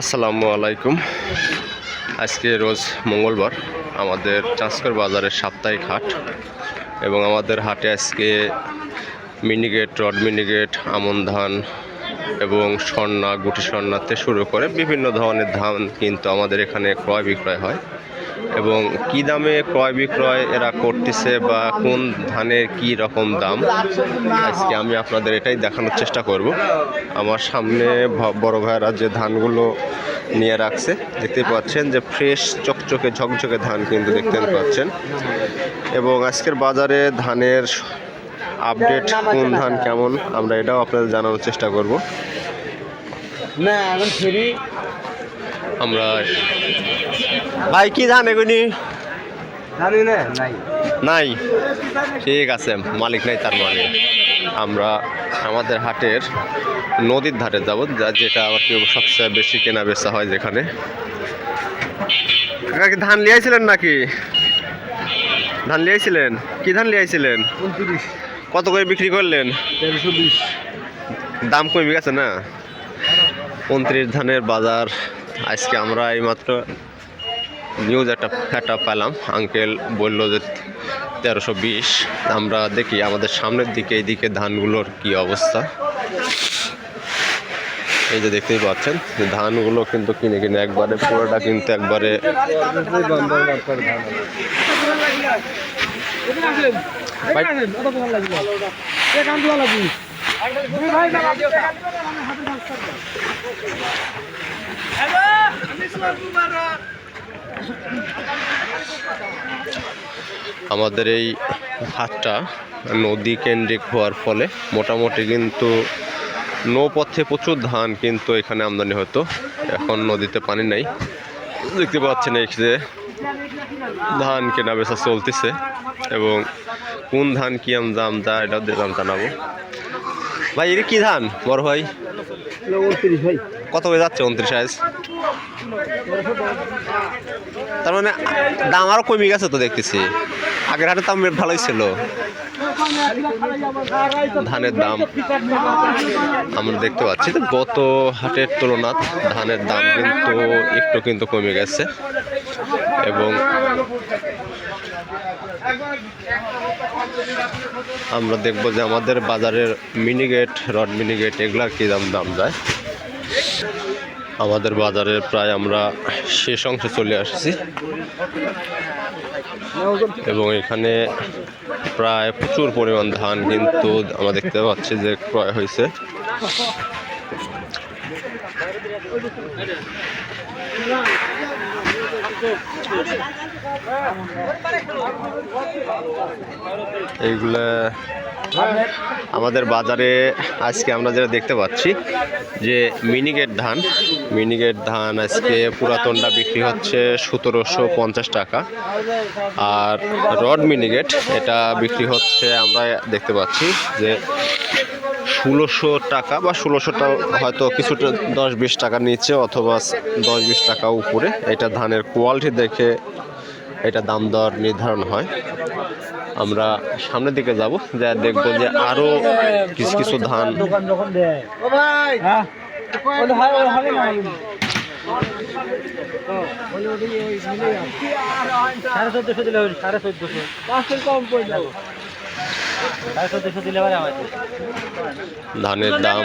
আসসালামু আলাইকুম। আজকে রোজ মঙ্গলবার, আমাদের চাঁচকর বাজারের সাপ্তাহিক হাট এবং আমাদের হাটে আজকে মিনিকেট, রড মিনিকেট, আমন ধান এবং স্বর্ণা, গুটি স্বর্ণাতে শুরু করে বিভিন্ন ধরনের ধান কিন্তু আমাদের এখানে ক্রয় বিক্রয় হয় এবং কি দামে ক্রয় বিক্রয় এরা করতেছে বা কোন ধানের কি রকম দাম আজকে আমি আপনাদের এটাই দেখানোর চেষ্টা করব। আমার সামনে বড় ভাইয়েরা যে ধানগুলো নিয়ে রাখছে দেখতে পাচ্ছেন যে ফ্রেশ চকচকে ঝকঝকে ধান কিন্তু দেখতে পাচ্ছেন এবং আজকের বাজারে ধানের আপডেট কোন ধান কেমন আমরা এটাও আপনাদের জানানোর চেষ্টা করব। আমরা ভাই কি ধান এগুলি নাই, ঠিক আছে, মালিক নাই, তার মানে আমরা আমাদের হাটের নদীর ধারে যাব, যেটা আবার কি সবচেয়ে বেশি কেনা বেচা হয় যেখানে। কাকা ধান লিয়াইছিলেন নাকি? ধান লিয়াইছিলেন? কি ধান লিয়াইছিলেন? কত করে বিক্রি করলেন? 1320। দাম কমে গেছে না? 29 ধানের বাজার আজকে আমরা এইমাত্র নিউজ একটা পেলাম, আঙ্কেল বলল যে 1320। আমরা দেখি আমাদের সামনের দিকে এইদিকে ধানগুলোর কি অবস্থা। এই যে দেখতেই পাচ্ছেন যে ধানগুলো কিন্তু কিনে কিনে একবারে পুরোটা কিন্তু একবারে আমাদের এই হাটটা নদী কেন্দ্রিক হওয়ার ফলে মোটামুটি কিন্তু নৌপথে প্রচুর ধান কিন্তু এখানে আমদানি হতো। এখন নদীতে পানি নাই, দেখতে পাচ্ছেন এই যে ধান কেনা বেচা চলতেছে এবং কোন ধান কি দাম যা এটাও দাম জানাবো। ভাই এটা কি ধান বড় ভাই? 29 ভাই। কত হয়ে যাচ্ছে 29 সাইজ? তার মানে দাম আরো কমে গেছে তো দেখতেছি, আগের হাটে দাম ভালোই ছিল। ধানের দাম আমরা দেখতে পাচ্ছি যে গত হাটের তুলনায় ধানের দাম কিন্তু কমে গেছে এবং আমরা দেখব যে আমাদের বাজারের মিনিকেট, রড মিনিকেট এগুলার কি দাম যায়। আমাদের বাজারের প্রায় আমরা শেষ অংশে চলে আসছি এবং এখানে প্রায় প্রচুর পরিমাণ ধান কিন্তু আমরা দেখতে পাচ্ছি যে ক্রয় হয়েছে। এইগুলা আমাদের বাজারে আজকে আমরা যেটা দেখতে পাচ্ছি যে মিনিকেট ধান আজকে পুরাতনটা বিক্রি হচ্ছে 1750 টাকা, আর রড মিনিকেট এটা বিক্রি হচ্ছে আমরা দেখতে পাচ্ছি যে 1600 টাকা বা 1600টা হয়তো কিছুটা 10-20 টাকা নিচে অথবা 10-20 টাকা উপরে। এটা ধানের কোয়ালিটি দেখে এটা দাম দর নির্ধারণ হয়। আমরা সামনের দিকে যাব, যা দেখবো যে আরো কিছু ধান ধানের দাম